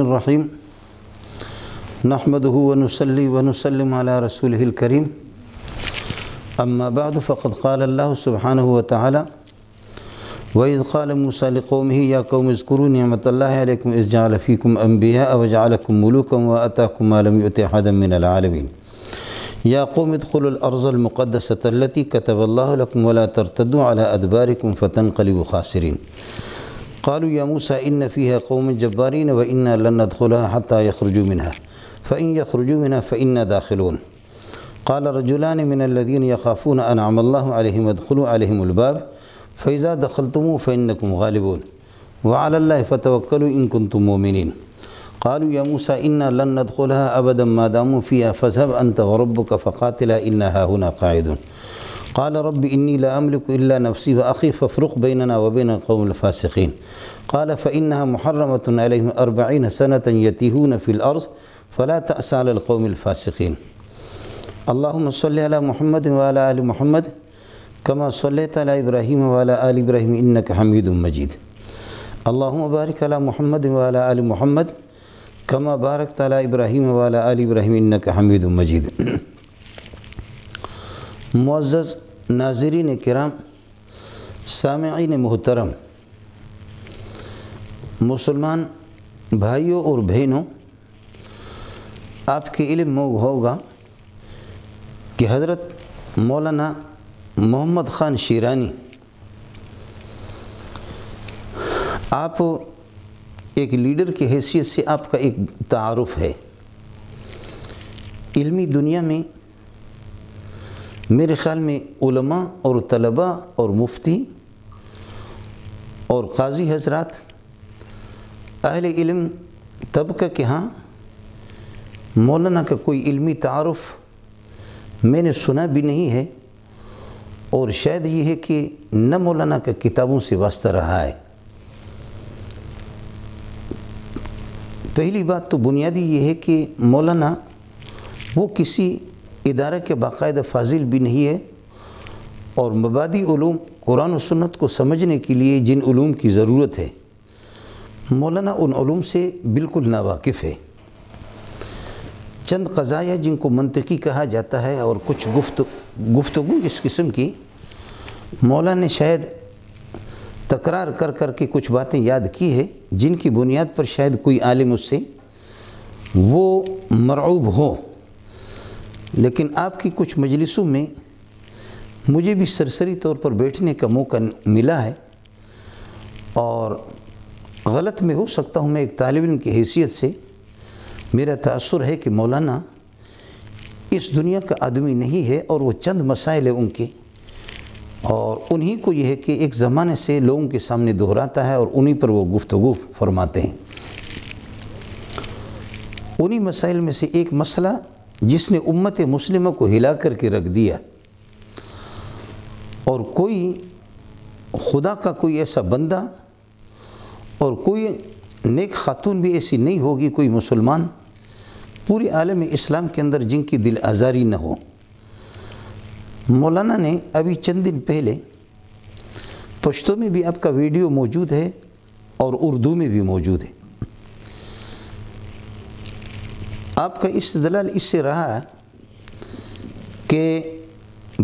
الرحیم نحمده ونصلی ونسلم علی رسولہ الکریم اما بعد فقد قال اللہ سبحانہ وتعالی وَإِذْ قَالَ مُوسَىٰ لِقَوْمِهِ يَا قَوْمِ اذْكُرُوا نِعْمَةَ اللَّهِ عَلَيْكُمْ إِذْ جَعَلَ فِيكُمْ أَنْبِيَاءَ وَجَعَلَكُمْ مُلُوكًا وَآتَاكُمْ مَا لَمْ يُؤْتِ أَحَدًا مِنَ الْعَالَمِينَ يَا قَوْمِ ادْخُلُوا الْأَرْضَ الْمُقَدَّسَةَ الَّتِي كَتَبَ اللَّهُ لَكُمْ وَلَا تَرْتَدُّوا عَلَىٰ أَدْبَارِكُمْ فَتَنْقَلِبُوا خَاسِرِينَ قالوا يا موسى إن فيها قوم جبارين وإنا لن ندخلها حتى يخرجوا منها فإن يخرجوا منها فإنا داخلون قال رجلان من الذين يخافون أنعم الله عليهم ادخلوا عليهم الباب فإذا دخلتموه فإنكم غالبون وعلى الله فتوكلوا إن كنتم مؤمنين قالوا يا موسى إنا لن ندخلها أبدا ما داموا فيها فاذهب أنت وربك فقاتلا إنا هاهنا قاعدون قال رب إني لا أملك إلا نفسي وأخي فافرق بيننا وبين القوم الفاسقين قال فإنها محرمة عليهم 40 سنة يتيهون في الأرض فلا تأس على القوم الفاسقين اللهم صل على محمد وعلى آل محمد كما صليت على إبراهيم وعلى آل إبراهيم إنك حميد مجيد اللهم بارك على محمد وعلى آل محمد كما باركت على إبراهيم وعلى آل إبراهيم إنك حميد مجيد معزز ناظرین کرام، سامعین محترم، مسلمان بھائیوں اور بہنوں، آپ کے علم میں ہوگا کہ حضرت مولانا محمد خان شیرانی آپ ایک لیڈر کی حیثیت سے آپ کا ایک تعارف ہے۔ علمی دنیا میں میرے خیال میں علماء اور طلباء اور مفتی اور قاضی حضرات اہل علم طبقہ کے ہاں مولانا کا کوئی علمی تعارف میں نے سنا بھی نہیں ہے، اور شاید یہ ہے کہ نہ مولانا کا کتابوں سے واسطہ رہا ہے۔ پہلی بات تو بنیادی یہ ہے کہ مولانا وہ کسی ادارہ کے باقاعدہ فاضل بھی نہیں ہے، اور مبادی علوم قرآن و سنت کو سمجھنے کے لیے جن علوم کی ضرورت ہے مولانا ان علوم سے بالکل ناواقف ہے۔ چند قضایا جن کو منطقی کہا جاتا ہے اور کچھ گفتگو اس قسم کی مولانا نے شاید تکرار کر کر کے کچھ باتیں یاد کی ہے، جن کی بنیاد پر شاید کوئی عالم اس سے وہ مرعوب ہو، لیکن آپ کی کچھ مجلسوں میں مجھے بھی سرسری طور پر بیٹھنے کا موقع ملا ہے، اور غلط میں ہو سکتا ہوں، میں ایک طالب علم کی حیثیت سے میرا تأثر ہے کہ مولانا اس دنیا کا آدمی نہیں ہے، اور وہ چند مسائل ہیں ان کے، اور انہی کو یہ ہے کہ ایک زمانے سے لوگوں کے سامنے دہراتا ہے اور انہی پر وہ گفتگو فرماتے ہیں۔ انہی مسائل میں سے ایک مسئلہ جس نے امت مسلمہ کو ہلا کر کے رکھ دیا، اور کوئی خدا کا کوئی ایسا بندہ اور کوئی نیک خاتون بھی ایسی نہیں ہوگی، کوئی مسلمان پورے عالم اسلام کے اندر جن کی دل آزاری نہ ہو۔ مولانا نے ابھی چند دن پہلے پشتو میں بھی آپ کا ویڈیو موجود ہے اور اردو میں بھی موجود ہے، آپ کا استدلال اس سے رہا ہے کہ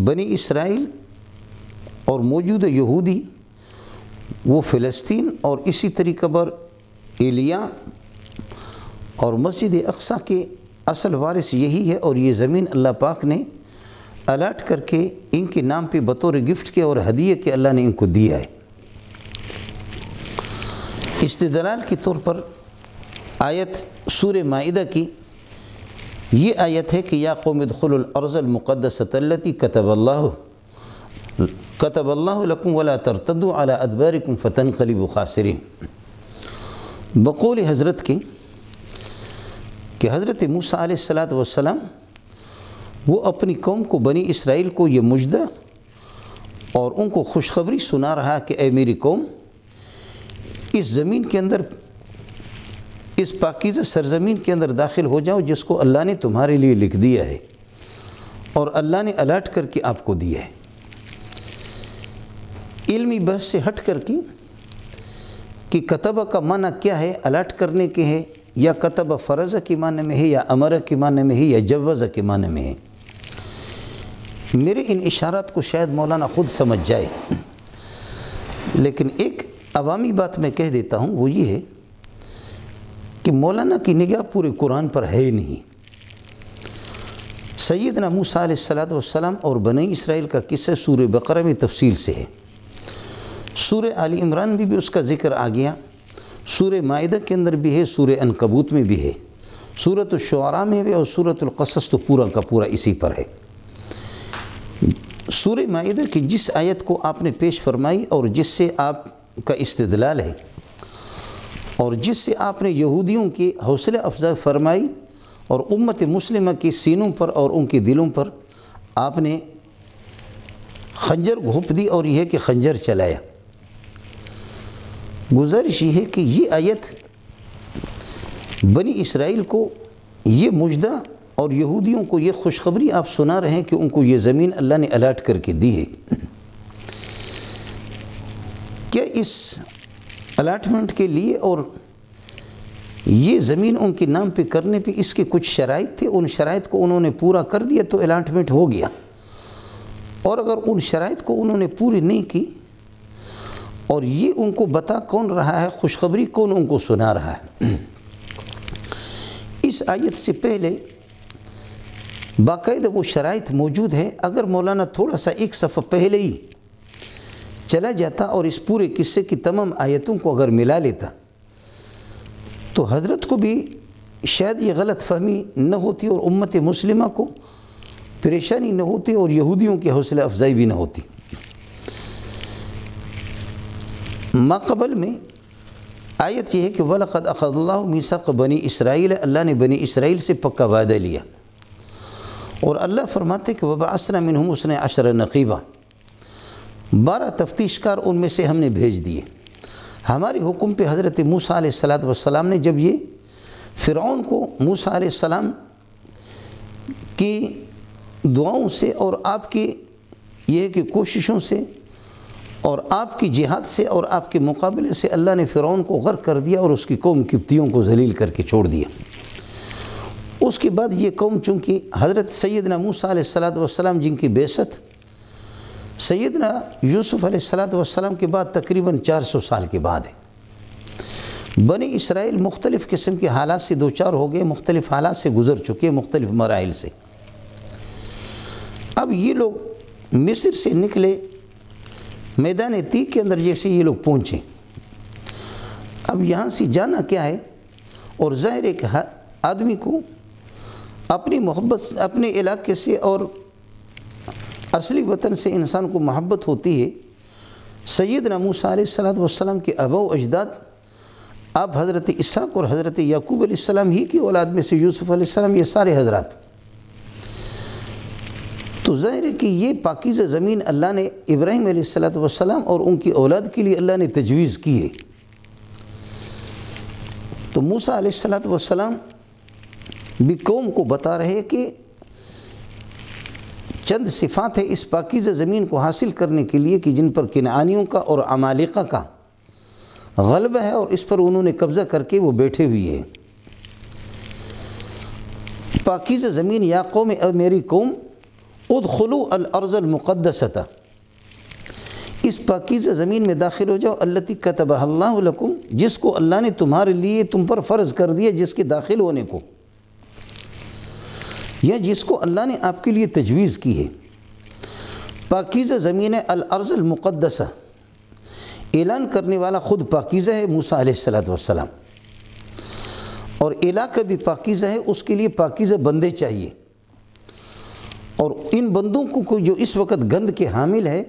بنی اسرائیل اور موجودہ یہودی وہ فلسطین اور اسی طریقہ پر ایلیا اور مسجد اقصی کے اصل وارث یہی ہے، اور یہ زمین اللہ پاک نے الاٹ کر کے ان کے نام پہ بطور گفٹ کے اور ہدیے کے اللہ نے ان کو دیا ہے۔ استدلال کے طور پر آیت سورہ مائدہ کی یہ آیت ہے کہ یا قوم ادخلوا الارض المقدسۃ التی کتب اللہ لکم ولا ترتدوا علی ادبارکم فتنقلبوا خاسرین۔ بقول حضرت کی کہ حضرت موسیٰ علیہ السلام وہ اپنی قوم کو بنی اسرائیل کو یہ مجدہ اور ان کو خوشخبری سنا رہا کہ اے میری قوم، اس زمین کے اندر، اس پاکیزہ سرزمین کے اندر داخل ہو جاؤ جس کو اللہ نے تمہارے لیے لکھ دیا ہے اور اللہ نے الاٹ کر کے آپ کو دیا ہے۔ علمی بحث سے ہٹ کر کے کہ کتبہ کا معنی کیا ہے، الاٹ کرنے کے ہے یا کتب فرض کے معنی میں ہے، یا امر کے معنی میں ہے، یا جوز کے معنی میں ہے۔ میرے ان اشارات کو شاید مولانا خود سمجھ جائے، لیکن ایک عوامی بات میں کہہ دیتا ہوں، وہ یہ ہے کہ مولانا کی نگاہ پورے قرآن پر ہے نہیں۔ سیدنا موسیٰ علیہ السلام اور بنی اسرائیل کا قصہ سورہ بقرہ میں تفصیل سے ہے، سورہ آل عمران میں بھی اس کا ذکر آ گیا، سورہ مائدہ کے اندر بھی ہے، سورہ عنکبوت میں بھی ہے، سورۃ الشعراء میں بھی، اور سورۃ القصص تو پورا کا پورا اسی پر ہے۔ سورہ مائدہ کی جس آیت کو آپ نے پیش فرمائی اور جس سے آپ کا استدلال ہے، اور جس سے آپ نے یہودیوں کی حوصلہ افزائی فرمائی اور امت مسلمہ کی سینوں پر اور ان کے دلوں پر آپ نے خنجر گھونپ دی اور یہ ہے کہ خنجر چلایا، گزارش یہ ہے کہ یہ آیت بنی اسرائیل کو یہ مجدہ اور یہودیوں کو یہ خوشخبری آپ سنا رہے ہیں کہ ان کو یہ زمین اللہ نے الاٹ کر کے دی ہے۔ کیا اس الاٹمنٹ کے لیے اور یہ زمین ان کے نام پہ کرنے پہ اس کے کچھ شرائط تھے؟ ان شرائط کو انہوں نے پورا کر دیا تو الاٹمنٹ ہو گیا، اور اگر ان شرائط کو انہوں نے پوری نہیں کی اور یہ ان کو بتا کون رہا ہے، خوشخبری کون ان کو سنا رہا ہے؟ اس آیت سے پہلے باقاعدہ وہ شرائط موجود ہے۔ اگر مولانا تھوڑا سا ایک صفحہ پہلے ہی چلا جاتا اور اس پورے قصے کی تمام آیتوں کو اگر ملا لیتا تو حضرت کو بھی شاید یہ غلط فہمی نہ ہوتی اور امت مسلمہ کو پریشانی نہ ہوتی اور یہودیوں کی حوصلہ افزائی بھی نہ ہوتی۔ ماقبل میں آیت یہ ہے کہ وَلَقَدْ أَخَذَ اللَّهُ مِيثَاقَ بَنِي إِسْرَائِيلَ، اللہ نے بنی اسرائیل سے پکا وعدہ لیا، اور اللہ فرماتے کہ وَبَعَثْنَا مِنْهُمْ اثْنَيْ عَشَرَ نَقِيبًا، 12 تفتیش کار ان میں سے ہم نے بھیج دیے۔ ہمارے حکم پہ حضرت موسیٰ علیہ السلام نے جب یہ فرعون کو موسیٰ علیہ السلام کی دعاؤں سے اور آپ کی یہ کہ کوششوں سے اور آپ کی جہاد سے اور آپ کے مقابلے سے اللہ نے فرعون کو غرق کر دیا اور اس کی قوم قبطیوں کو ذلیل کر کے چھوڑ دیا۔ اس کے بعد یہ قوم چونکہ حضرت سیدنا موسیٰ علیہ السلام جن کی بعثت سیدنا یوسف علیہ السلام کے بعد تقریباً 400 سال کے بعد ہے، بنی اسرائیل مختلف قسم کے حالات سے دوچار ہو گئے، مختلف حالات سے گزر چکے، مختلف مراحل سے۔ اب یہ لوگ مصر سے نکلے، میدان تیہ کے اندر جیسے یہ لوگ پہنچے، اب یہاں سے جانا کیا ہے؟ اور ظاہر ایک آدمی کو اپنی محبت اپنے علاقے سے اور اصلی وطن سے انسان کو محبت ہوتی ہے۔ سیدنا موسیٰ علیہ السلام کے آباء و اجداد آپ حضرت اسحاق اور حضرت یعقوب علیہ السلام ہی کی اولاد میں سے یوسف علیہ السلام، یہ سارے حضرات، تو ظاہر ہے کہ یہ پاکیزہ زمین اللہ نے ابراہیم علیہ السلام اور ان کی اولاد کے لیے اللہ نے تجویز کی ہے۔ تو موسیٰ علیہ السلام بھی قوم کو بتا رہے کہ چند صفات ہے اس پاکیزہ زمین کو حاصل کرنے کے لیے کہ جن پر کنعانیوں کا اور عمالقہ کا غلبہ ہے اور اس پر انہوں نے قبضہ کر کے وہ بیٹھے ہوئے ہیں۔ پاکیزہ زمین، یا قوم اے میری قوم، ادخلوا الارض المقدسۃ، اس پاکیزہ زمین میں داخل ہو جاؤ، التی کتبہ اللہ لکم، جس کو اللہ نے تمہارے لیے تم پر فرض کر دیا، جس کے داخل ہونے کو، یا جس کو اللہ نے آپ کے لیے تجویز کی ہے۔ پاکیزہ زمین الارض المقدسہ، اعلان کرنے والا خود پاکیزہ ہے موسیٰ علیہ السلام، اور علاقہ بھی پاکیزہ ہے، اس کے لیے پاکیزہ بندے چاہیے، اور ان بندوں کو جو اس وقت گند کے حامل ہے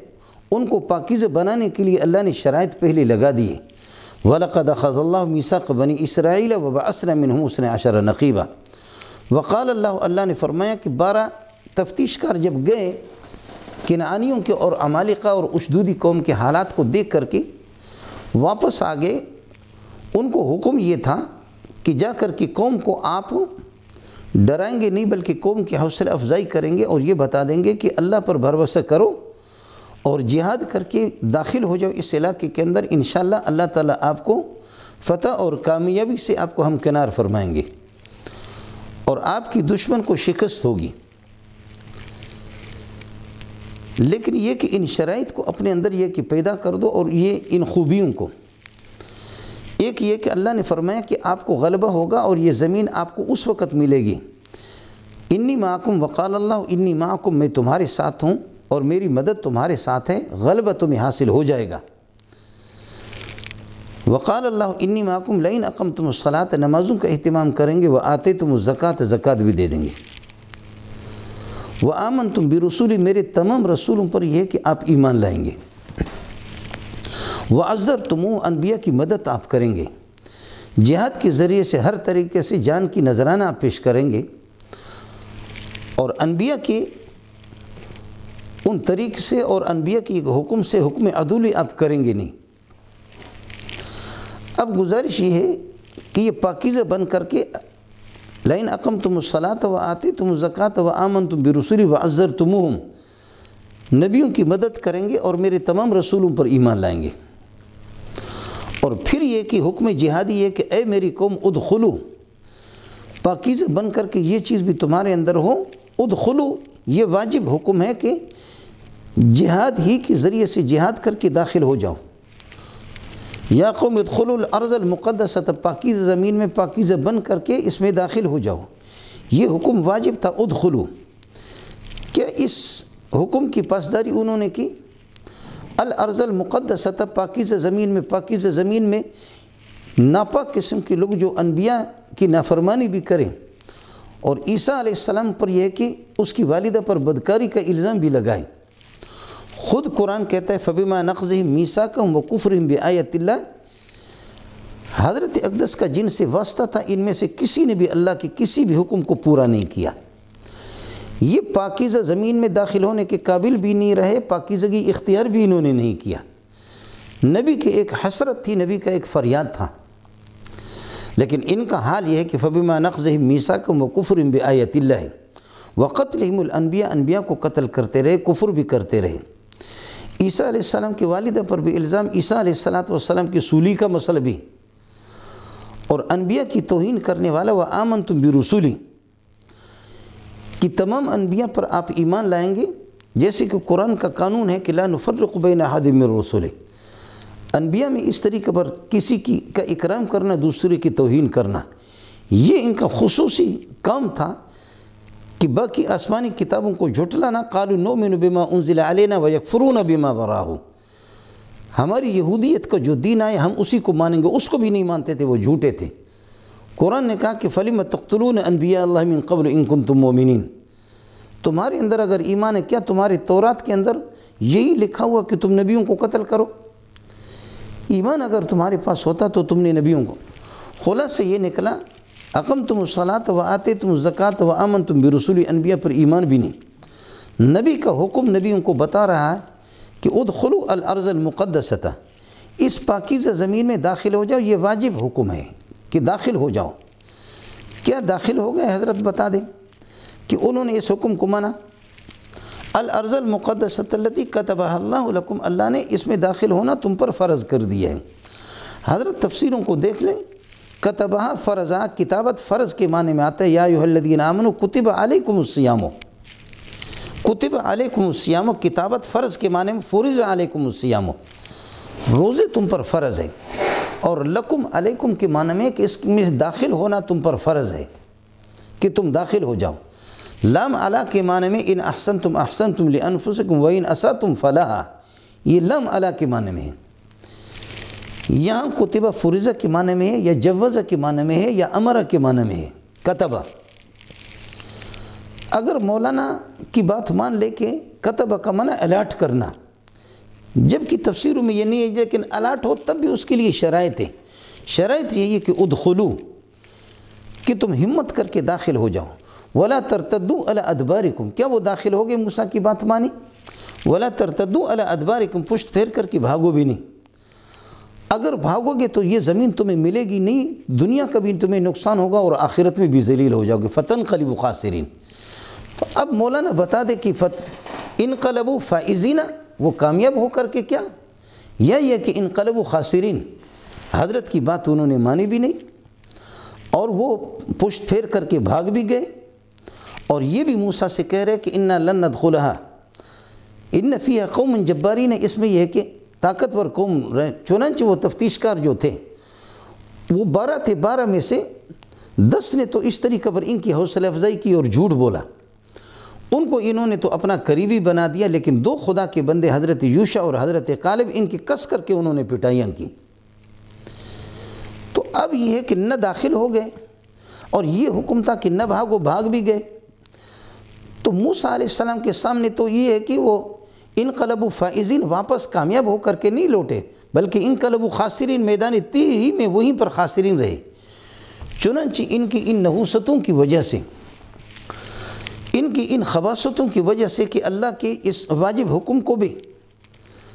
ان کو پاکیزہ بنانے کے لیے اللہ نے شرائط پہلے لگا دیے۔ وَلَقَدْ أَخَذَ اللَّهُ مِيثَاقَ بَنِي إِسْرَائِيلَ وَبَعَثْنَا مِنْهُمْ اثْنَيْ عَشَرَ نَقِيبًا، وقال اللہ نے فرمایا کہ 12 تفتیش کار جب گئے کنعانیوں کے اور عمالقہ اور اشدودی قوم کے حالات کو دیکھ کر کے واپس آ گئے، ان کو حکم یہ تھا کہ جا کر کے قوم کو آپ ڈرائیں گے نہیں بلکہ قوم کی حوصلہ افزائی کریں گے اور یہ بتا دیں گے کہ اللہ پر بھروسہ کرو اور جہاد کر کے داخل ہو جاؤ اس علاقے کے اندر، انشاءاللہ اللہ تعالیٰ آپ کو فتح اور کامیابی سے آپ کو ہم کنار فرمائیں گے اور آپ کی دشمن کو شکست ہوگی۔ لیکن یہ کہ ان شرائط کو اپنے اندر یہ کہ پیدا کر دو، اور یہ ان خوبیوں کو، ایک یہ کہ اللہ نے فرمایا کہ آپ کو غلبہ ہوگا اور یہ زمین آپ کو اس وقت ملے گی، انی معکم وقال اللہ انی معکم، میں تمہارے ساتھ ہوں اور میری مدد تمہارے ساتھ ہے، غلبہ تمہیں حاصل ہو جائے گا۔ وقال اللہ انی معکم لئن اقمتم الصلاۃ، نمازوں کا اہتمام کریں گے، وآتیتم الزکوٰۃ، زکوٰۃ بھی دے دیں گے، وآمنتم برسولی، میرے تمام رسولوں پر یہ ہے کہ آپ ایمان لائیں گے، وعزرتم، انبیاء کی مدد آپ کریں گے، جہاد کے ذریعے سے ہر طریقے سے جان کی نذرانہ آپ پیش کریں گے، اور انبیاء کے ان طریق سے اور انبیاء کی حکم سے حکم عدولی آپ کریں گے نہیں۔ اب گزارش یہ ہے کہ یہ پاکیزہ بن کر کے لئن اقمتم الصلاۃ وآتیتم الزکوٰۃ وآمنتم برسولی وعزرتموہم، نبیوں کی مدد کریں گے اور میرے تمام رسولوں پر ایمان لائیں گے، اور پھر یہ کہ حکم جہادی یہ کہ اے میری قوم ادخلو، پاکیزہ بن کر کے یہ چیز بھی تمہارے اندر ہو، ادخلو، یہ واجب حکم ہے کہ جہاد ہی کے ذریعے سے جہاد کر کے داخل ہو جاؤ، یا قوم ادخلوا الارض المقدسۃ، پاکیزہ زمین میں پاکیزہ بن کر کے اس میں داخل ہو جاؤ، یہ حکم واجب تھا ادخلو۔ کیا اس حکم کی پاسداری انہوں نے کی؟ الارض المقدسۃ، پاکیزہ زمین میں ناپاک قسم کے لوگ جو انبیاء کی نافرمانی بھی کریں، اور عیسیٰ علیہ السلام پر یہ ہے کہ اس کی والدہ پر بدکاری کا الزام بھی لگائیں۔ خود قرآن کہتا ہے فَبِمَا نَقْضِهِمْ مِيثَاقَهُمْ وَكُفْرِهِمْ بِآيَاتِ اللَّهِ، حضرت اقدس کا جن سے واسطہ تھا، ان میں سے کسی نے بھی اللہ کے کسی بھی حکم کو پورا نہیں کیا، یہ پاکیزہ زمین میں داخل ہونے کے قابل بھی نہیں رہے، پاکیزگی اختیار بھی انہوں نے نہیں کیا۔ نبی کی ایک حسرت تھی، نبی کا ایک فریاد تھا، لیکن ان کا حال یہ ہے کہ فَبِمَا نَقْضِهِمْ مِيثَاقَهُمْ وَكُفْرِهِمْ بِآيَاتِ اللَّهِ وَقَتْلِهِمُ الْأَنْبِيَاءَ، انبیاء کو قتل کرتے رہے، کفر بھی کرتے رہے۔ عیسیٰ علیہ السلام کی والدہ پر بھی الزام، عیسیٰ علیہ السلام کی سولی کا مسئلہ بھی، اور انبیاء کی توہین کرنے والا وآمنتم برسولی، کہ تمام انبیاء پر آپ ایمان لائیں گے، جیسے کہ قرآن کا قانون ہے کہ لا نفرق بین احد من رسولہ، انبیاء میں اس طریقے پر کسی کا اکرام کرنا، دوسرے کی توہین کرنا، یہ ان کا خصوصی کام تھا کہ باقی آسمانی کتابوں کو جھٹلانا۔ قالوا نؤمن بما انزل علینا ویکفرون بما وراءہ، ہماری یہودیت کا جو دین آئے ہم اسی کو مانیں گے، اس کو بھی نہیں مانتے تھے، وہ جھوٹے تھے۔ قرآن نے کہا کہ فَلِمَ تَقْتُلُونَ أَنْبِيَاءَ اللَّهِ مِن قَبْلُ إِن كُنتُم مُؤْمِنِينَ، تمہارے اندر اگر ایمان ہے، کیا تمہاری تورات کے اندر یہی لکھا ہوا کہ تم نبیوں کو قتل کرو؟ ایمان اگر تمہارے پاس ہوتا تو تم نے نبیوں کو، خلاصہ یہ نکلا اقمتم الصلاۃ وآتیتم الزکوٰۃ وآمنتم برسولی، انبیاء پر ایمان بھی نہیں۔ نبی کا حکم نبیوں کو بتا رہا ہے کہ ادخلوا الارض المقدسۃ، اس پاکیزہ زمین میں داخل ہو جاؤ، یہ واجب حکم ہے کہ داخل ہو جاؤ۔ کیا داخل ہو گئے؟ حضرت بتا دیں کہ انہوں نے اس حکم کو مانا۔ الارض المقدسۃ التی کتبها اللہ لکم، اللہ نے اس میں داخل ہونا تم پر فرض کر دیا ہے۔ حضرت تفسیروں کو دیکھ لیں، کتبہ فرضا، کتابت فرض کے معنی میں آتا ہے، یا ایھا الذین آمنوا کتب علیکم الصیام، کتب علیکم الصیام، کتابت فرض کے معنی میں فرض علیکم الصیام، روزے تم پر فرض ہے، اور لکم علیکم کے معنی میں کہ اس میں داخل ہونا تم پر فرض ہے کہ تم داخل ہو جاؤ۔ لام علی کے معنی میں ان احسنتم احسنتم لانفسکم وان اسأتم فلہا، یہ لام علی کے معنی میں ہے۔ یہاں کتبہ فرضہ کے معنی میں ہے، یا جوزہ کے معنی میں ہے، یا امرہ کے معنی میں ہے کتبہ۔ اگر مولانا کی بات مان لے کے کتبہ کا معنی الاٹ کرنا، جبکہ تفسیروں میں یہ نہیں ہے، لیکن الاٹ ہو تب بھی اس کے لیے شرائط ہے۔ شرائط یہی ہے کہ ادخلو، کہ تم ہمت کر کے داخل ہو جاؤ۔ ولا ترتدوا علی ادبارکم، کیا وہ داخل ہو گئے موسیٰ کی بات مانی؟ ولا ترتدوا علی ادبارکم، پشت پھیر کر کے بھاگو بھی نہیں۔ اگر بھاگو گے تو یہ زمین تمہیں ملے گی نہیں، دنیا کا بھی تمہیں نقصان ہوگا اور آخرت میں بھی ذلیل ہو جاؤ گے، فتنقلبوا خاسرین۔ تو اب مولانا بتا دے کہ انقلبوا فائزین، وہ کامیاب ہو کر کے کیا، یا یہ کہ انقلبوا خاسرین، حضرت کی بات انہوں نے مانی بھی نہیں اور وہ پشت پھیر کر کے بھاگ بھی گئے، اور یہ بھی موسیٰ سے کہہ رہے کہ انا لن ندخلھا ان فیھا قوم جبارین، اس میں یہ ہے کہ طاقتور قوم رہے۔ چنانچہ وہ تفتیش کار جو تھے وہ 12 تھے، 12 میں سے 10 نے تو اس طریقے پر ان کی حوصلہ افزائی کی اور جھوٹ بولا، ان کو انہوں نے تو اپنا قریبی بنا دیا، لیکن 2 خدا کے بندے حضرت یوشع اور حضرت کالب ان کی کس کر کے انہوں نے پٹائیاں کی۔ تو اب یہ ہے کہ نہ داخل ہو گئے، اور یہ حکم تھا کہ نہ بھاگو، بھاگ بھی گئے۔ تو موسیٰ علیہ السلام کے سامنے تو یہ ہے کہ وہ انقلبوا فائزین، واپس کامیاب ہو کر کے نہیں لوٹے، بلکہ انقلبوا خاسرین، میدان طی ہی میں وہیں پر خاسرین رہے۔ چنانچہ ان کی ان نحوستوں کی وجہ سے، ان کی ان خباثتوں کی وجہ سے کہ اللہ کے اس واجب حکم کو بھی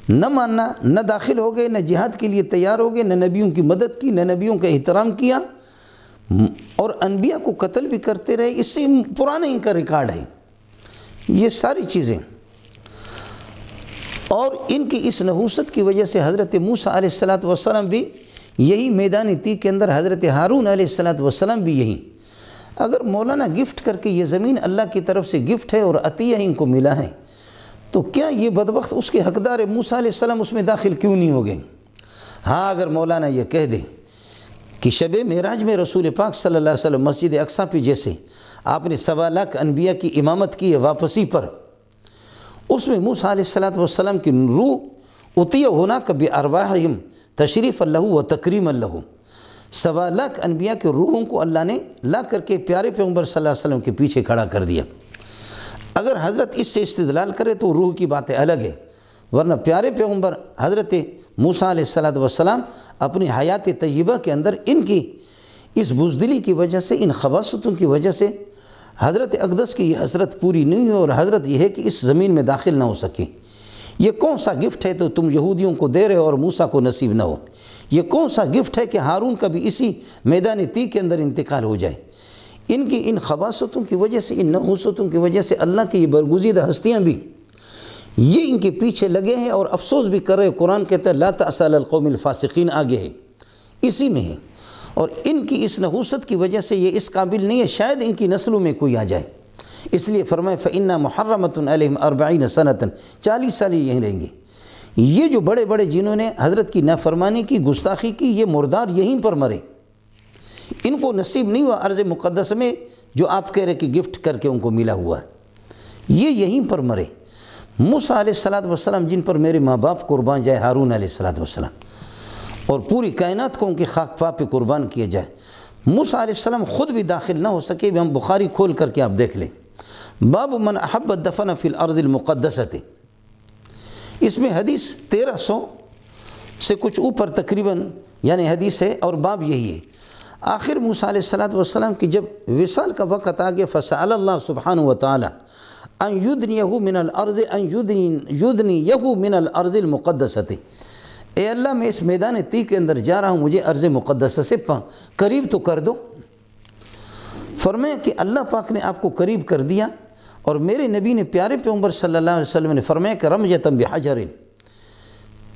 نہ ماننا، نہ داخل ہو گئے، نہ جہاد کے لیے تیار ہو گئے، نہ نبیوں کی مدد کی، نہ نبیوں کا احترام کیا، اور انبیاء کو قتل بھی کرتے رہے۔ اس سے پرانا ان کا ریکارڈ ہے یہ ساری چیزیں۔ اور ان کی اس نحوست کی وجہ سے حضرت موسیٰ علیہ السلام بھی یہی میدان طی کے اندر، حضرت ہارون علیہ السلام بھی یہی۔ اگر مولانا گفٹ کر کے یہ زمین اللہ کی طرف سے گفٹ ہے اور عطیہ ان کو ملا ہے، تو کیا یہ بدبخت اس کے حقدار موسیٰ علیہ السلام اس میں داخل کیوں نہیں ہو گئے؟ ہاں، اگر مولانا یہ کہہ دے کہ شب معراج میں رسول پاک صلی اللہ علیہ وسلم مسجد اقصیٰ پہ جیسے آپ نے 1.25 لاکھ انبیاء کی امامت کی ہے واپسی پر، اس میں موسیٰ علیہ السلام کی روح عطیہ ہونا کبھی ارواحہم تشریف اللہ و تکریم اللہ، 1.25 لاکھ انبیاء کے روحوں کو اللہ نے لا کر کے پیارے پیغمبر صلی اللہ علیہ وسلم کے پیچھے کھڑا کر دیا۔ اگر حضرت اس سے استدلال کرے تو روح کی باتیں الگ ہے، ورنہ پیارے پیغمبر حضرت موسیٰ علیہ السلام اپنی حیات طیبہ کے اندر ان کی اس بزدلی کی وجہ سے، ان خباثتوں کی وجہ سے حضرت اقدس کی یہ حسرت پوری نہیں ہوئی، اور حضرت یہ ہے کہ اس زمین میں داخل نہ ہو سکی۔ یہ کون سا گفٹ ہے تو تم یہودیوں کو دے رہے ہو اور موسیٰ کو نصیب نہ ہو؟ یہ کون سا گفٹ ہے کہ ہارون کا بھی اسی میدان طی کے اندر انتقال ہو جائے؟ ان کی ان خباثتوں کی وجہ سے، ان نحوستوں کی وجہ سے اللہ کی یہ برگزیدہ ہستیاں بھی یہ ان کے پیچھے لگے ہیں اور افسوس بھی کر رہے۔ قرآن کہتا ہے لا تأس علی القوم الفاسقین، آگے ہے، اسی میں ہے۔ اور ان کی اس نحوست کی وجہ سے یہ اس قابل نہیں ہے شاید ان کی نسلوں میں کوئی آ جائے، اس لیے فرمائے فَإِنَّا مُحَرَّمَةٌ عَلَيْهِمْ 40 سَنَةً، 40 سال یہیں رہیں گے۔ یہ جو بڑے بڑے جنہوں نے حضرت کی نافرمانی کی، گستاخی کی، یہ مردار یہیں پر مرے، ان کو نصیب نہیں ہوا ارض مقدس میں جو آپ کہہ رہے کہ گفٹ کر کے ان کو ملا ہوا ہے، یہ یہیں پر مرے۔ موسیٰ علیہ السلام جن پر میرے ماں باپ قربان جائے، ہارون علیہ السلام، اور پوری کائنات کو ان کے خاک پاک پہ قربان کیا جائے، موسیٰ علیہ السلام خود بھی داخل نہ ہو سکے۔ ہم بخاری کھول کر کے آپ دیکھ لیں، باب من احب الدفن فی الارض المقدسۃ، اس میں حدیث 1300 سے کچھ اوپر تقریباً یعنی حدیث ہے، اور باب یہی ہے۔ آخر موسیٰ علیہ السلام کی جب وصال کا وقت آ گیا، فسأل اللہ سبحانہ وتعالی ان یدنیہ من الارض، ان یدنیہ من الارض المقدسۃ، اے اللہ میں اس میدان طی کے اندر جا رہا ہوں، مجھے ارض مقدسہ سے قریب تو کر دو۔ فرمایا کہ اللہ پاک نے آپ کو قریب کر دیا، اور میرے نبی نے پیارے پیغمبر صلی اللہ علیہ وسلم نے فرمایا کہ رمجۃ بحجر،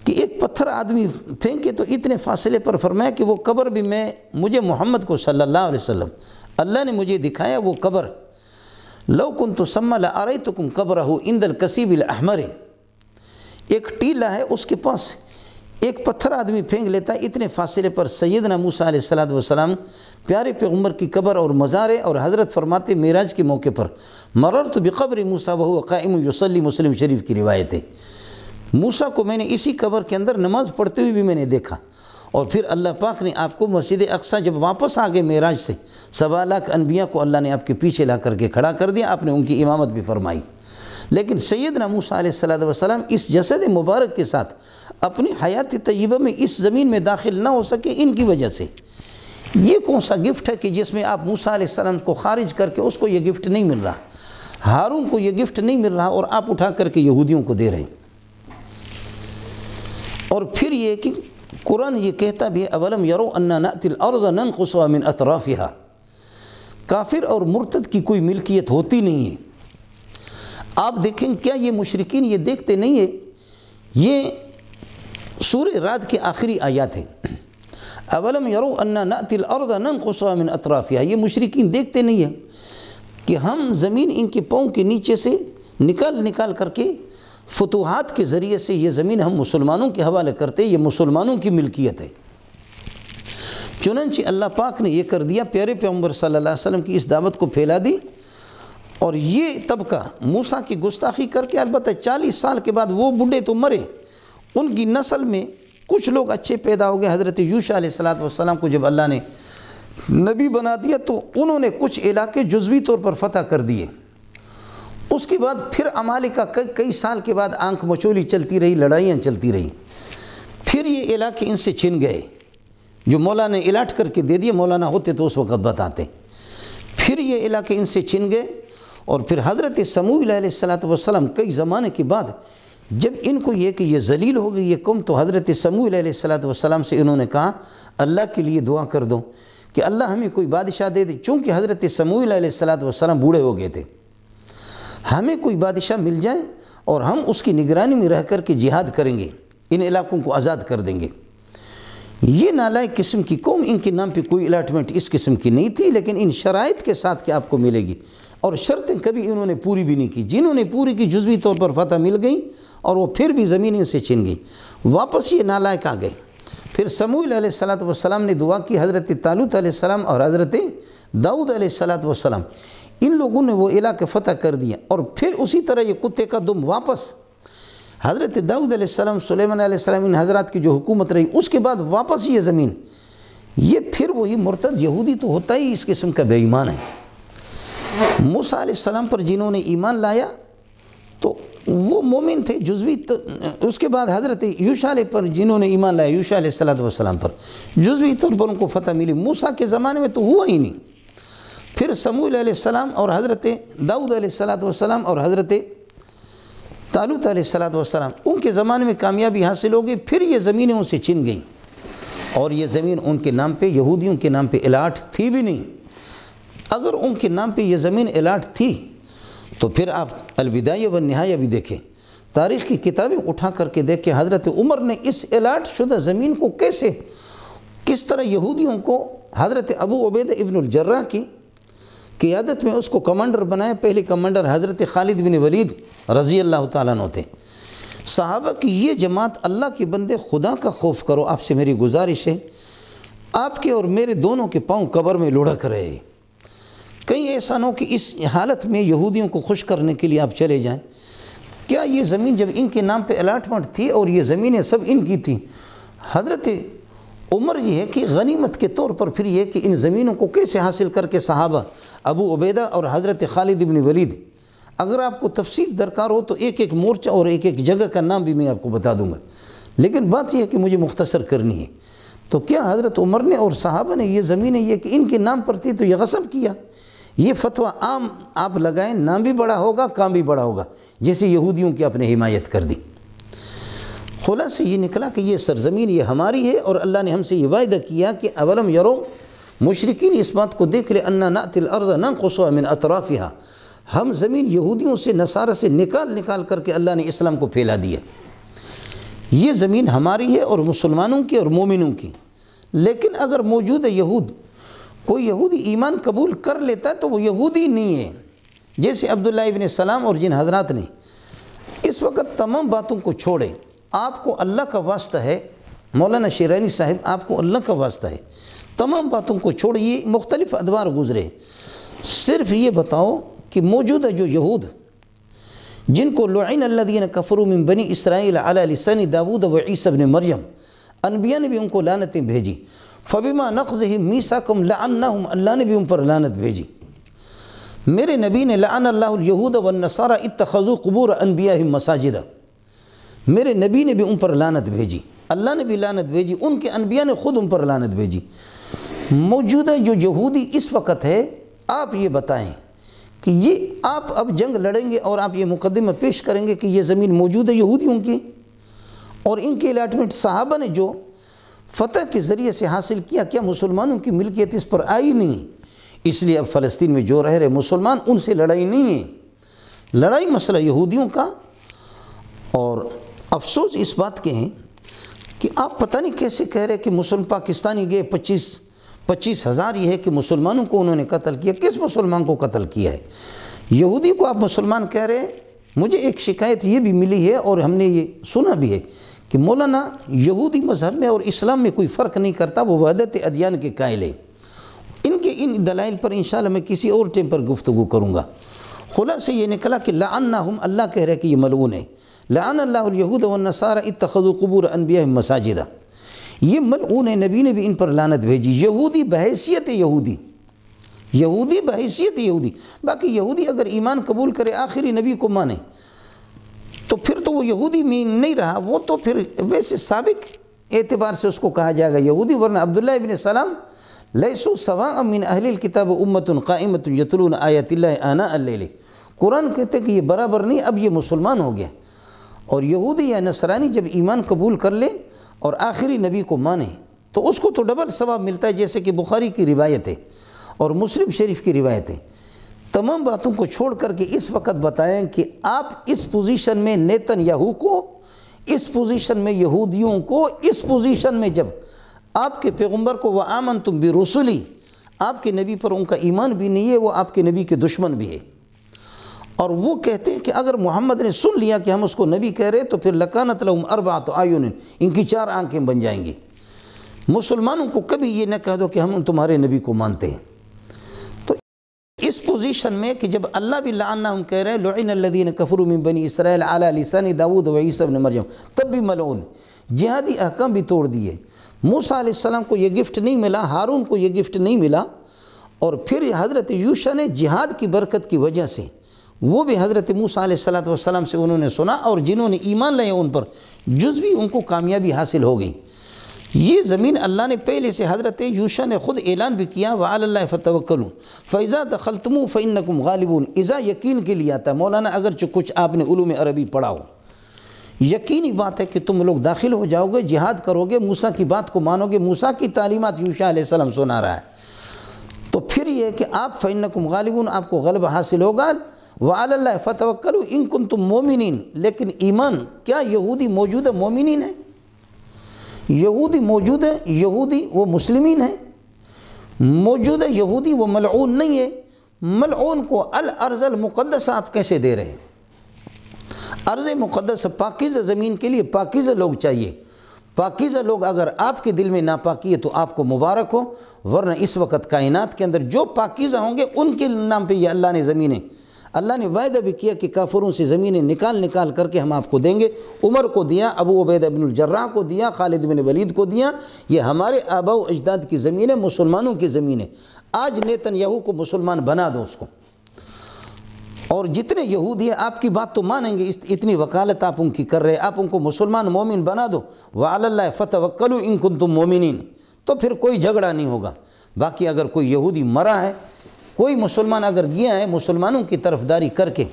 کہ ایک پتھر آدمی پھینکے تو اتنے فاصلے پر، فرمایا کہ وہ قبر بھی مجھے محمد کو صلی اللہ علیہ وسلم اللہ نے مجھے دکھایا، وہ قبر لو کنت ثم لأریتکم قبرہ عند الکثیب الاحمر، ایک ٹیلہ ہے اس کے پاس ایک پتھر آدمی پھینک لیتا ہے، اتنے فاصلے پر سیدنا موسیٰ علیہ السلام پیارے پیغمبر کی قبر اور مزار ہے۔ اور حضرت فرماتے معراج کے موقع پر مررت بقبر موسیٰ وہو قائم یصلی، مسلم شریف کی روایت ہے، موسیٰ کو میں نے اسی قبر کے اندر نماز پڑھتے ہوئے بھی میں نے دیکھا۔ اور پھر اللہ پاک نے آپ کو مسجد اقصیٰ جب واپس آ گئے معراج سے، 1.25 لاکھ انبیاء کو اللہ نے آپ کے پیچھے لا کر کے کھڑا کر دیا، آپ نے ان کی امامت بھی فرمائی۔ لیکن سیدنا موسیٰ علیہ السلام اس جسد مبارک کے ساتھ اپنی حیات طیبہ میں اس زمین میں داخل نہ ہو سکے ان کی وجہ سے۔ یہ کون سا گفٹ ہے کہ جس میں آپ موسیٰ علیہ السلام کو خارج کر کے اس کو یہ گفٹ نہیں مل رہا، ہارون کو یہ گفٹ نہیں مل رہا، اور آپ اٹھا کر کے یہودیوں کو دے رہے ہیں۔ اور پھر یہ کہ قرآن یہ کہتا بھی ہے اولم یرو انا نأتی الارض ننقصها من اطرافها، کافر اور مرتد کی کوئی ملکیت ہوتی نہیں ہے۔ آپ دیکھیں کیا یہ مشرکین یہ دیکھتے نہیں ہیں؟ یہ سورہ رعد کی آخری آیات ہیں، اولم یروا انا نأتی الارض ننقصها من اطرافها، یہ مشرکین دیکھتے نہیں ہیں کہ ہم زمین ان کے پاؤں کے نیچے سے نکال کر کے فتوحات کے ذریعے سے یہ زمین ہم مسلمانوں کے حوالے کرتے، یہ مسلمانوں کی ملکیت ہے۔ چنانچہ اللہ پاک نے یہ کر دیا، پیارے پیغمبر صلی اللہ علیہ وسلم کی اس دعوت کو پھیلا دی، اور یہ طبقہ موسیٰ کی گستاخی کر کے، البتہ 40 سال کے بعد وہ بڈھے تو مرے، ان کی نسل میں کچھ لوگ اچھے پیدا ہو گئے۔ حضرت یوشع علیہ السلام کو جب اللہ نے نبی بنا دیا تو انہوں نے کچھ علاقے جزوی طور پر فتح کر دیے۔ اس کے بعد پھر عمالقہ کئی سال کے بعد آنکھ مچولی چلتی رہی، لڑائیاں چلتی رہی، پھر یہ علاقے ان سے چھن گئے، جو مولانا نے الاٹ کر کے دے دیے، مولانا ہوتے تو اس وقت بتاتے۔ پھر یہ علاقے ان سے چھن گئے، اور پھر حضرت سموئیل علیہ السلام کئی زمانے کے بعد جب ان کو یہ کہ یہ ذلیل ہو گئی یہ قوم، تو حضرت سموئیل علیہ السلام سے انہوں نے کہا اللہ کے لیے دعا کر دو کہ اللہ ہمیں کوئی بادشاہ دے دے، چونکہ حضرت سموئیل علیہ السلام بوڑھے ہو گئے تھے، ہمیں کوئی بادشاہ مل جائے اور ہم اس کی نگرانی میں رہ کر کے جہاد کریں گے، ان علاقوں کو آزاد کر دیں گے۔ یہ نالائق قسم کی قوم، ان کے نام پہ کوئی الاٹمنٹ اس قسم کی نہیں تھی، لیکن ان شرائط کے ساتھ کہ آپ کو ملے گی، اور شرطیں کبھی انہوں نے پوری بھی نہیں کی۔ جنہوں نے پوری کی جزوی طور پر فتح مل گئی، اور وہ پھر بھی زمینیں سے چھن گئی، واپس یہ نالائق آ گئے۔ پھر سموئیل علیہ السلام نے دعا کی، حضرت طالوت علیہ السلام اور حضرت داؤد علیہ السلام، ان لوگوں نے وہ علاقے فتح کر دیا، اور پھر اسی طرح یہ کتے کا دم واپس حضرت داؤد علیہ السلام، سلیمان علیہ السلام، ان حضرات کی جو حکومت رہی، اس کے بعد واپس یہ زمین، یہ پھر وہی مرتد یہودی تو ہوتا ہی اس قسم کا بے ایمان ہے۔ موسیٰ علیہ السلام پر جنہوں نے ایمان لایا تو وہ مومن تھے جزوی، اس کے بعد حضرت یوشع علیہ پر جنہوں نے ایمان لایا، یوشع علیہ السلام پر جزوی طور پر ان کو فتح ملی، موسیٰ کے زمانے میں تو ہوا ہی نہیں۔ پھر سموئیل علیہ السلام اور حضرت داؤد علیہ السلام اور حضرت طالوت علیہ السلام، ان کے زمانے میں کامیابی حاصل ہو گئی، پھر یہ زمینیں ان سے چھن گئیں، اور یہ زمین ان کے نام پہ، یہودیوں کے نام پہ الاٹ تھی بھی نہیں۔ اگر ان کے نام پہ یہ زمین الاٹ تھی تو پھر آپ البدایہ والنہایہ بھی دیکھیں، تاریخ کی کتابیں اٹھا کر کے دیکھیں، حضرت عمر نے اس الاٹ شدہ زمین کو کس طرح یہودیوں کو حضرت ابو عبیدہ ابن الجراح کی قیادت میں اس کو کمانڈر بنایا۔ پہلے کمانڈر حضرت خالد بن ولید رضی اللہ تعالیٰ عنہ تھے۔ صحابہ کی یہ جماعت، اللہ کے بندے خدا کا خوف کرو، آپ سے میری گزارش ہے، آپ کے اور میرے دونوں کے پاؤں قبر میں لڑک رہے ہیں، کہیں ایسا نہ ہو کہ اس حالت میں یہودیوں کو خوش کرنے کے لیے آپ چلے جائیں۔ کیا یہ زمین جب ان کے نام پہ الاٹمنٹ تھی اور یہ زمینیں سب ان کی تھیں، حضرت عمر یہ ہے کہ غنیمت کے طور پر پھر یہ کہ ان زمینوں کو کیسے حاصل کر کے صحابہ ابو عبیدہ اور حضرت خالد بن ولید، اگر آپ کو تفصیل درکار ہو تو ایک ایک مورچہ اور ایک ایک جگہ کا نام بھی میں آپ کو بتا دوں گا، لیکن بات یہ ہے کہ مجھے مختصر کرنی ہے۔ تو کیا حضرت عمر نے اور صحابہ نے یہ زمینیں یہ کہ ان کے نام پر تھی تو یہ غصب کیا؟ یہ فتویٰ عام آپ لگائیں، نام بھی بڑا ہوگا، کام بھی بڑا ہوگا، جیسے یہودیوں کی آپ نے حمایت کر دی۔ خلاصہ یہ نکلا کہ یہ سرزمین یہ ہماری ہے، اور اللہ نے ہم سے یہ وعدہ کیا کہ اولم یرو، مشرکین اس بات کو دیکھ لے، انا نأتی الارض ننقصها من اطرافها، ہم زمین یہودیوں سے، نصارہ سے نکال کر کے اللہ نے اسلام کو پھیلا دیا۔ یہ زمین ہماری ہے اور مسلمانوں کی اور مومنوں کی، لیکن اگر موجود یہود، کوئی یہودی ایمان قبول کر لیتا ہے تو وہ یہودی نہیں ہے، جیسے عبداللہ ابن سلام اور جن حضرات نے اس وقت تمام باتوں کو چھوڑے۔ آپ کو اللہ کا واسطہ ہے، مولانا شیرانی صاحب، آپ کو اللہ کا واسطہ ہے، تمام باتوں کو چھوڑے، یہ مختلف ادوار گزرے، صرف یہ بتاؤ کہ موجودہ جو یہود جن کو لعن الذین کفروا من بنی اسرائیل علی لسان داود و عیسی ابن مریم، انبیاء نے بھی ان کو لعنتیں بھیجی، فبما نقضهم میثاقهم لعناهم، اللہ نے بھی ان پر لعنت بھیجی۔ میرے نبی نے لعن اللہ الیہود والنصارى اتخذوا قبور انبیائهم مساجدا، میرے نبی نے بھی ان پر لعنت بھیجی، اللہ نے بھی لعنت بھیجی، ان کے انبیاء نے خود ان پر لعنت بھیجی۔ موجودہ جو یہودی اس وقت ہے، آپ یہ بتائیں کہ یہ آپ اب جنگ لڑیں گے اور آپ یہ مقدمہ پیش کریں گے کہ یہ زمین موجود ہے یہودیوں کی، اور ان کے الاٹمنٹ صحابہ نے جو فتح کے ذریعے سے حاصل کیا، کیا مسلمانوں کی ملکیت اس پر آئی نہیں؟ اس لیے اب فلسطین میں جو رہ رہے مسلمان، ان سے لڑائی نہیں ہے، لڑائی مسئلہ یہودیوں کا۔ اور افسوس اس بات کے ہیں کہ آپ پتہ نہیں کیسے کہہ رہے کہ پاکستانی گئے 25,000 یہ ہے کہ مسلمانوں کو انہوں نے قتل کیا. کس مسلمان کو قتل کیا ہے؟ یہودی کو آپ مسلمان کہہ رہے ہیں. مجھے ایک شکایت یہ بھی ملی ہے اور ہم نے یہ سنا بھی ہے کہ مولانا یہودی مذہب میں اور اسلام میں کوئی فرق نہیں کرتا، وہ وحدت ادیان کے قائل ہے. ان دلائل پر انشاءاللہ میں کسی اور ٹائم پر گفتگو کروں گا. خلاصہ یہ نکلا کہ لعنہم، اللہ کہہ رہے کہ یہ ملعون ہے. لعن اللہ الیہود والنصارى اتخذوا قبور انبیاء مساجدہ. یہ ملعون ہے، نبی نے بھی ان پر لعنت بھیجی. یہودی بحیثیت یہودی. باقی یہودی اگر ایمان قبول کرے، آخری نبی کو مانے، تو پھر تو وہ یہودی میں نہیں رہا، وہ تو پھر ویسے سابق اعتبار سے اس کو کہا جائے گا یہودی. ورنہ عبداللہ ابن سلام لیسوا سواء من اہل الکتاب امۃ قائمۃ یتلون آیات اللہ آناء اللیل. قرآن کہتے کہ یہ برابر نہیں، اب یہ مسلمان ہو گیا. اور یہودی یا نصرانی جب ایمان قبول کر لے اور آخری نبی کو مانے تو اس کو تو ڈبل ثواب ملتا ہے، جیسے کہ بخاری کی روایت ہے اور مسلم شریف کی روایت ہے. تمام باتوں کو چھوڑ کر کے اس وقت بتائیں کہ آپ اس پوزیشن میں نیتن یاہو کو، اس پوزیشن میں یہودیوں کو، اس پوزیشن میں جب آپ کے پیغمبر کو وَآمَنْتُمْ بِرُسُلِي، آپ کے نبی پر ان کا ایمان بھی نہیں ہے، وہ آپ کے نبی کے دشمن بھی ہے. اور وہ کہتے ہیں کہ اگر محمد نے سن لیا کہ ہم اس کو نبی کہہ رہے تو پھر لَكَانَتْ لَهُمْ أَرْبَعَةُ أَعْيُنٍ، ان کی 4 آنکھیں بن جائیں گی. مسلمانوں کو کبھی یہ نہ کہہ دو کہ ہم تمہارے نبی کو مانتے ہیں. تو اس پوزیشن میں کہ جب اللہ بھی لعنہم کہہ رہے ہیں، لُعِنَ الَّذِينَ كَفَرُوا مِن بَنِي إِسْرَائِيلَ عَلَى لِسَانِ داؤد وعیسیٰ ابن مریم، تب بھی ملعون. جہادی احکام بھی توڑ دیے. موسیٰ علیہ السلام کو یہ گفٹ نہیں ملا، ہارون کو یہ گفٹ نہیں ملا. اور پھر حضرت یوشع نے جہاد کی برکت کی وجہ سے، وہ بھی حضرت موسیٰ علیہ السلام سے انہوں نے سنا، اور جنہوں نے ایمان لائے ان پر جزوی ان کو کامیابی حاصل ہو گئی. یہ زمین اللہ نے پہلے سے، حضرت یوشع نے خود اعلان بھی کیا وَعَلَى اللَّهِ فَتَوَكَّلُوا فَإِذَا دَخَلْتُمُوا فَإِنَّكُمْ غَالِبُونَ. اذا یقین کے لیے آتا ہے. مولانا اگرچہ کچھ آپ نے علوم عربی پڑھا ہو، یقینی بات ہے کہ تم لوگ داخل ہو جاؤ گے، جہاد کرو گے، موسیٰ کی بات کو مانو گے. موسیٰ کی تعلیمات یوشع علیہ السلام سنا رہا ہے، تو پھر یہ کہ آپ فَإِنَّكُمْ غَالِبُونَ، آپ کو غلبہ حاصل ہوگا. وَعَلَى اللَّهِ فَتَوَكَّلُوا إِن كُنتُم مُؤْمِنِينَ. لیکن ایمان، کیا یہودی موجود ہے مومنین ہے؟ یہودی موجود ہے، یہودی وہ مسلمین ہے موجود ہے، یہودی وہ ملعون نہیں ہے. ملعون کو الارض المقدس آپ کیسے دے رہے ہیں؟ ارض مقدس پاکیزہ زمین کے لیے پاکیزہ لوگ چاہیے. پاکیزہ لوگ اگر آپ کے دل میں ناپاکی ہے تو آپ کو مبارک ہو، ورنہ اس وقت کائنات کے اندر جو پاکیزہ ہوں گے ان کے نام پہ یہ اللہ نے زمینیں، اللہ نے وعدہ بھی کیا کہ کافروں سے زمینیں نکال کر کے ہم آپ کو دیں گے. عمر کو دیا، ابو عبیدہ بن الجراح کو دیا، خالد بن ولید کو دیا. یہ ہمارے آباء و اجداد کی زمینیں، مسلمانوں کی زمینیں. آج نیتن یاہو کو مسلمان بنا دو اس کو، اور جتنے یہودی ہیں آپ کی بات تو مانیں گے. اتنی وکالت آپ ان کی کر رہے، آپ ان کو مسلمان مومن بنا دو. وَعَلَى اللَّهِ فَتَوَكَّلُوا إِن كُنتُم مُؤْمِنِينَ. تو پھر کوئی جھگڑا نہیں ہوگا. باقی اگر کوئی یہودی مرا ہے، کوئی مسلمان اگر گیا ہے، مسلمانوں کی طرفداری کر کے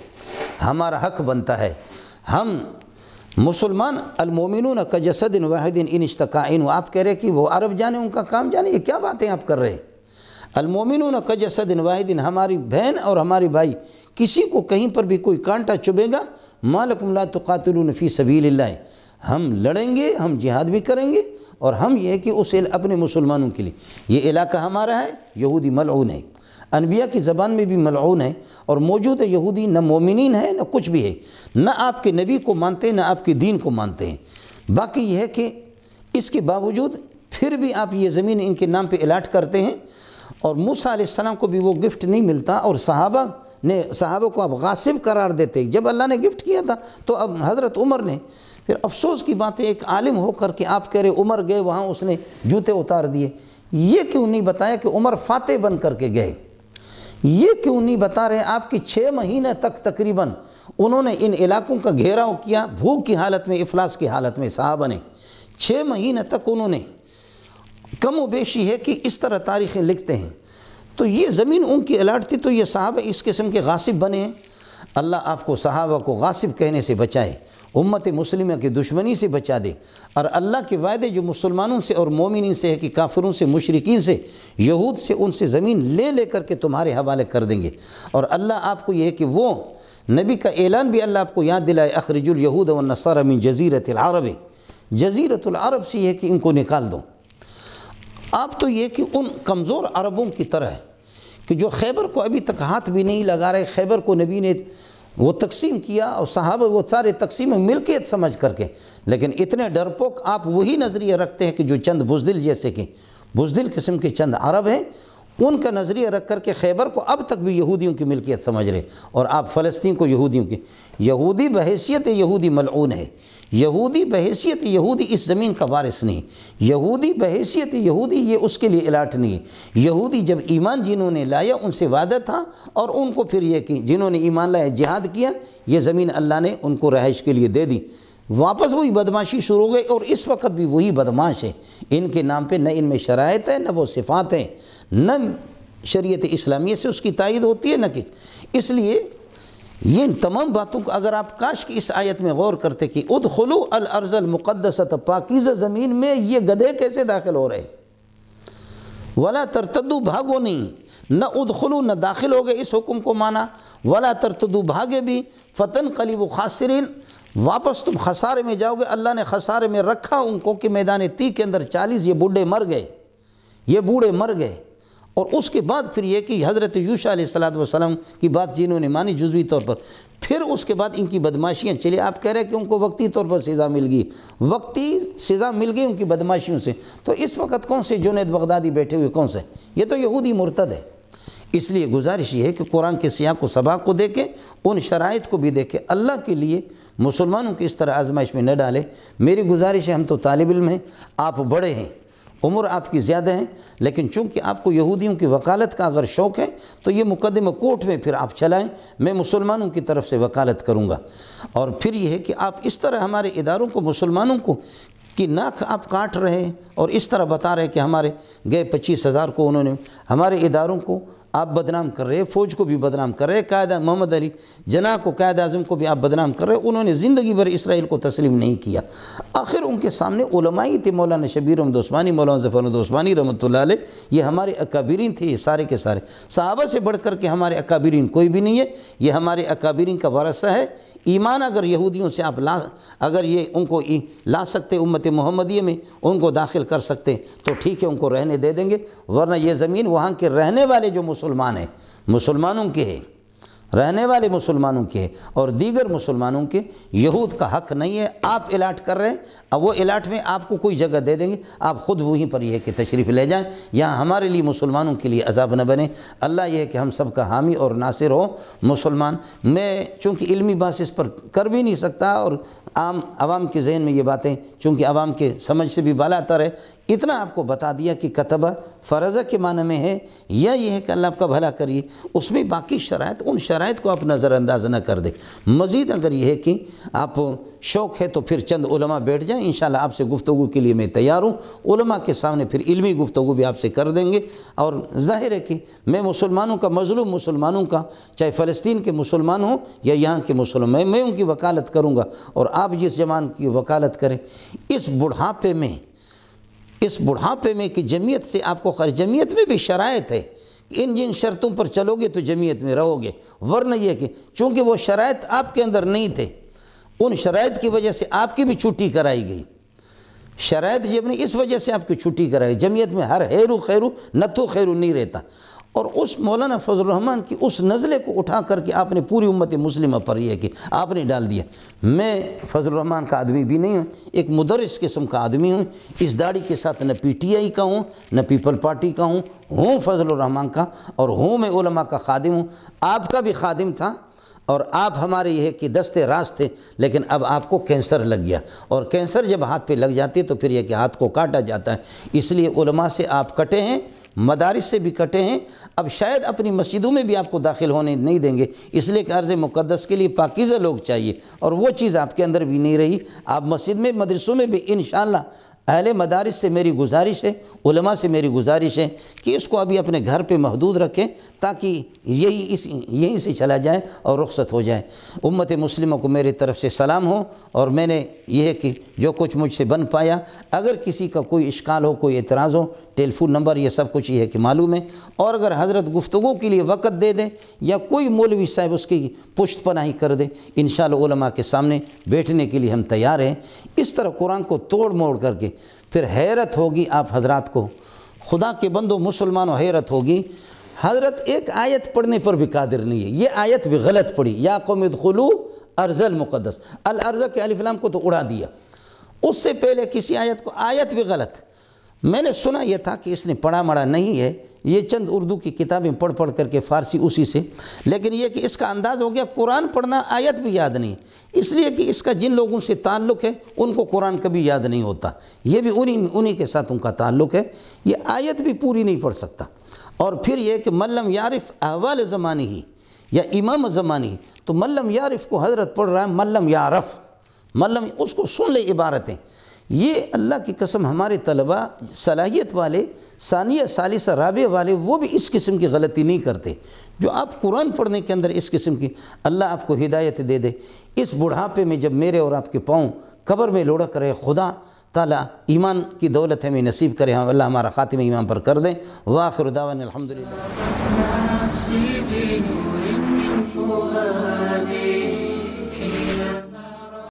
ہمارا حق بنتا ہے. ہم مسلمان المومنون کجسد واحد ان اشتکا ان. آپ کہہ رہے کہ وہ عرب جانے، ان کا کام جانے، یہ کیا باتیں آپ کر رہے ہیں؟ المومنون کجسد واحد، ہماری بہن اور ہمارے بھائی، کسی کو کہیں پر بھی کوئی کانٹا چبھے گا، ما لکم لا تقاتلون فی سبیل اللہ. ہم لڑیں گے، ہم جہاد بھی کریں گے، اور ہم یہ کہ اس اپنے مسلمانوں کے لیے. یہ علاقہ ہمارا ہے. یہودی ملعون ہے، انبیاء کی زبان میں بھی ملعون ہے، اور موجود ہے یہودی نہ مومنین ہے نہ کچھ بھی ہے، نہ آپ کے نبی کو مانتے ہیں نہ آپ کے دین کو مانتے ہیں. باقی یہ ہے کہ اس کے باوجود پھر بھی آپ یہ زمین ان کے نام پہ الاٹ کرتے ہیں. اور موسیٰ علیہ السلام کو بھی وہ گفٹ نہیں ملتا، اور صحابہ کو آپ غاصب قرار دیتے. جب اللہ نے گفٹ کیا تھا تو اب حضرت عمر نے، پھر افسوس کی بات ہے ایک عالم ہو کر کے آپ کہہ رہے عمر گئے وہاں اس نے جوتے اتار دیے. یہ کیوں نہیں بتایا کہ عمر فاتح بن کر کے گئے؟ یہ کیوں نہیں بتا رہے آپ کی 6 مہینے تک تقریباً انہوں نے ان علاقوں کا گھیراؤ کیا، بھوک کی حالت میں، افلاس کی حالت میں. صحابہ نے 6 مہینے تک انہوں نے، کم و بیشی ہے کہ اس طرح تاریخیں لکھتے ہیں. تو یہ زمین ان کی الاٹ تھی، تو یہ صحابہ اس قسم کے غاصب بنے ہیں. اللہ آپ کو صحابہ کو غاصب کہنے سے بچائے، امت مسلمہ کی دشمنی سے بچا دے. اور اللہ کے وعدے جو مسلمانوں سے اور مومنین سے ہے کہ کافروں سے، مشرکین سے، یہود سے، ان سے زمین لے کر کے تمہارے حوالے کر دیں گے. اور اللہ آپ کو یہ ہے کہ وہ نبی کا اعلان بھی اللہ آپ کو یاد دلائے، اخرجوا الیہود والنصارى من جزیرۃ العرب. جزیرۃ العرب سے یہ کہ ان کو نکال دو۔ آپ تو یہ کہ ان کمزور عربوں کی طرح ہے کہ جو خیبر کو ابھی تک ہاتھ بھی نہیں لگا رہے، خیبر کو نبی نے وہ تقسیم کیا اور صحابہ وہ سارے تقسیم ملکیت سمجھ کر کے، لیکن اتنے ڈرپوک آپ وہی نظریہ رکھتے ہیں کہ جو چند بزدل جیسے کہ بزدل قسم کے چند عرب ہیں، ان کا نظریہ رکھ کر کے خیبر کو اب تک بھی یہودیوں کی ملکیت سمجھ رہے، اور آپ فلسطین کو یہودیوں کی۔ یہودی بحیثیت یہودی ملعون ہے، یہودی بحیثیت یہودی اس زمین کا وارث نہیں، یہودی بحیثیت یہودی یہ اس کے لیے الاٹ نہیں ہے۔ یہودی جب ایمان جنہوں نے لایا ان سے وعدہ تھا، اور ان کو پھر یہ کہ جنہوں نے ایمان لایا جہاد کیا، یہ زمین اللہ نے ان کو رہائش کے لیے دے دی، واپس وہی بدماشی شروع ہو گئی، اور اس وقت بھی وہی بدماش ہے۔ ان کے نام پہ نہ ان میں شرائط ہے، نہ وہ صفات ہیں، نہ شریعت اسلامیہ سے اس کی تائید ہوتی ہے، نہ کچھ۔ اس لیے یہ ان تمام باتوں کو اگر آپ کاش کی اس آیت میں غور کرتے کہ ادخلوا الارض المقدسۃ، پاکیزہ زمین میں یہ گدھے کیسے داخل ہو رہے، ولا ترتدوا، بھاگو نہیں، نہ ادخلوا نہ داخل ہو گئے اس حکم کو مانا، ولا ترتدوا بھاگے بھی، فتنقلبوا خاسرین، واپس تم خسارے میں جاؤ گے۔ اللہ نے خسارے میں رکھا ان کو کہ میدان تیہ کے اندر 40 یہ بوڑھے مر گئے، یہ بوڑھے مر گئے، اور اس کے بعد پھر یہ کہ حضرت یوشع علیہ السلام کی بات جنہوں نے مانی جزوی طور پر، پھر اس کے بعد ان کی بدماشیاں چلی۔ آپ کہہ رہے ہیں کہ ان کو وقتی طور پر سزا مل گئی، وقتی سزا مل گئی ان کی بدماشیوں سے، تو اس وقت کون سے جنید بغدادی بیٹھے ہوئے کون سے؟ یہ تو یہودی مرتد ہے۔ اس لیے گزارش یہ ہے کہ قرآن کے سیاق و سباق کو دیکھیں، ان شرائط کو بھی دیکھیں، اللہ کے لیے مسلمانوں کی اس طرح آزمائش میں نہ ڈالیں۔ میری گزارش ہے، ہم تو طالب علم ہیں، آپ بڑے ہیں، عمر آپ کی زیادہ ہیں، لیکن چونکہ آپ کو یہودیوں کی وکالت کا اگر شوق ہے تو یہ مقدمہ کورٹ میں پھر آپ چلائیں، میں مسلمانوں کی طرف سے وکالت کروں گا۔ اور پھر یہ ہے کہ آپ اس طرح ہمارے اداروں کو، مسلمانوں کو کہ ناک آپ کاٹ رہے ہیں اور اس طرح بتا رہے ہیں کہ ہمارے گئے 25,000 کو انہوں نے، ہمارے اداروں کو آپ بدنام کر رہے ہیں، فوج کو بھی بدنام کر رہے ہیں، قائد محمد علی جناح کو، قائد اعظم کو بھی آپ بدنام کر رہے ہیں۔ انہوں نے زندگی بھر اسرائیل کو تسلیم نہیں کیا۔ آخر ان کے سامنے علماء ہی تھے، مولانا شبیر احمد عثمانی، مولانا ظفر احمد عثمانی رحمۃ اللہ علیہ، یہ ہمارے اکابرین تھے، یہ سارے کے سارے صحابہ سے بڑھ کر کے ہمارے اکابرین کوئی بھی نہیں ہے، یہ ہمارے اکابرین کا ورثہ ہے۔ ایمان اگر یہودیوں سے آپ اگر یہ ان کو لا سکتے، امت محمدیہ میں ان کو داخل کر سکتے تو ٹھیک ہے، ان کو رہنے دے دیں گے، ورنہ یہ زمین وہاں کے رہنے والے جو مسلمان ہیں، مسلمانوں کے ہیں، رہنے والے مسلمانوں کے، اور دیگر مسلمانوں کے، یہود کا حق نہیں ہے۔ آپ الاٹ کر رہے ہیں، اب وہ الاٹ میں آپ کو کوئی جگہ دے دیں گے، آپ خود وہیں پر یہ ہے کہ تشریف لے جائیں، یہاں ہمارے لیے مسلمانوں کے لیے عذاب نہ بنے۔ اللہ یہ ہے کہ ہم سب کا حامی اور ناصر ہو مسلمان۔ میں چونکہ علمی بات اس پر کر بھی نہیں سکتا، اور عوام کے ذہن میں یہ باتیں چونکہ عوام کے سمجھ سے بھی بالاتر ہے، اتنا آپ کو بتا دیا کہ کتبہ فرضہ کے معنی میں ہے، یا یہ ہے کہ اللہ آپ کا بھلا کریے، اس میں باقی شرائط، ان شرائط کو آپ نظر انداز نہ کر دیں۔ مزید اگر یہ ہے کہ آپ شوق ہے تو پھر چند علماء بیٹھ جائیں، انشاءاللہ آپ سے گفتگو کے لیے میں تیار ہوں، علماء کے سامنے پھر علمی گفتگو بھی آپ سے کر دیں گے۔ اور ظاہر ہے کہ میں مسلمانوں کا، مظلوم مسلمانوں کا، چاہے فلسطین کے مسلمان ہوں یا یہاں کے مسلمان، میں ان کی وکالت کروں گا، اور آپ جس جمان کی وکالت کریں، اس بڑھاپے میں کہ جمعیت سے آپ کو خرچ، جمعیت میں بھی شرائط ہے، ان جن شرطوں پر چلو گے تو جمعیت میں رہو گے، ورنہ یہ کہ چونکہ وہ شرائط آپ کے اندر نہیں تھے، ان شرائط کی وجہ سے آپ کی بھی چھٹی کرائی گئی، شرائط جب نہیں، اس وجہ سے آپ کی چھٹی کرائی۔ جمعیت میں ہر خیرو نتھو خیرو نہیں رہتا، اور اس مولانا فضل الرحمن کی اس نزلے کو اٹھا کر کے آپ نے پوری امت مسلمہ پر یہ کہ آپ نے ڈال دیا۔ میں فضل الرحمن کا آدمی بھی نہیں ہوں، ایک مدرس قسم کا آدمی ہوں، اس داڑھی کے ساتھ نہ پی ٹی آئی کا ہوں، نہ پیپل پارٹی کا ہوں فضل الرحمن کا، اور ہوں میں علماء کا خادم ہوں، آپ کا بھی خادم تھا، اور آپ ہمارے یہ کہ دستے راست تھے، لیکن اب آپ کو کینسر لگ گیا، اور کینسر جب ہاتھ پہ لگ جاتی تو پھر یہ کہ ہاتھ کو کاٹا جاتا ہے۔ اس لیے علماء سے آپ کٹے ہیں، مدارس سے بھی کٹے ہیں، اب شاید اپنی مسجدوں میں بھی آپ کو داخل ہونے نہیں دیں گے، اس لیے کہ عرض مقدس کے لیے پاکیزہ لوگ چاہیے، اور وہ چیز آپ کے اندر بھی نہیں رہی۔ آپ مسجد میں، مدرسوں میں بھی انشاءاللہ اہل مدارس سے میری گزارش ہے، علماء سے میری گزارش ہے کہ اس کو ابھی اپنے گھر پہ محدود رکھیں، تاکہ یہیں سے چلا جائے اور رخصت ہو جائے۔ امت مسلمہ کو میری طرف سے سلام ہو، اور میں نے یہ ہے کہ جو کچھ مجھ سے بن پایا، اگر کسی کا کوئی اشکال ہو، کوئی اعتراض ہو، ٹیلی فون نمبر یہ سب کچھ یہ ہے کہ معلوم ہے، اور اگر حضرت گفتگو کے لیے وقت دے دیں یا کوئی مولوی صاحب اس کی پشت پناہی کر دے، انشاءاللہ علماء کے سامنے بیٹھنے کے لیے ہم تیار ہیں۔ اس طرح قرآن کو توڑ موڑ کر کے پھر حیرت ہوگی آپ حضرات کو، خدا کے بندوں مسلمانوں حیرت ہوگی، حضرت ایک آیت پڑھنے پر بھی قادر نہیں ہے، یہ آیت بھی غلط پڑھی، یا قوم ادخلوا ارض المقدس، الارض کے الف لام کو تو اڑا دیا، اس سے پہلے کسی آیت کو، آیت بھی غلط۔ میں نے سنا یہ تھا کہ اس نے پڑھا مڑا نہیں ہے، یہ چند اردو کی کتابیں پڑھ پڑھ کر کے فارسی اسی سے، لیکن یہ کہ اس کا انداز ہو گیا قرآن پڑھنا آیت بھی یاد نہیں، اس لیے کہ اس کا جن لوگوں سے تعلق ہے ان کو قرآن کبھی یاد نہیں ہوتا، یہ بھی انہی کے ساتھ ان کا تعلق ہے، یہ آیت بھی پوری نہیں پڑھ سکتا۔ اور پھر یہ کہ من لم یعرف احوال زمانی ہی یا امام زمانی، تو من لم یعرف کو حضرت پڑھ رہا ہے من لم یعرف، من لم، اس کو سن لے عبارتیں۔ یہ اللہ کی قسم ہمارے طلباء صلاحیت والے، ثانیہ ثالثہ رابعہ والے، وہ بھی اس قسم کی غلطی نہیں کرتے، جو آپ قرآن پڑھنے کے اندر اس قسم کی، اللہ آپ کو ہدایت دے دے۔ اس بڑھاپے میں جب میرے اور آپ کے پاؤں قبر میں لڑک رہے، خدا تعالیٰ ایمان کی دولت ہمیں نصیب کرے، ہم اللہ ہمارا خاتمہ ایمان پر کر دیں۔ وآخر دعوانا الحمدللہ۔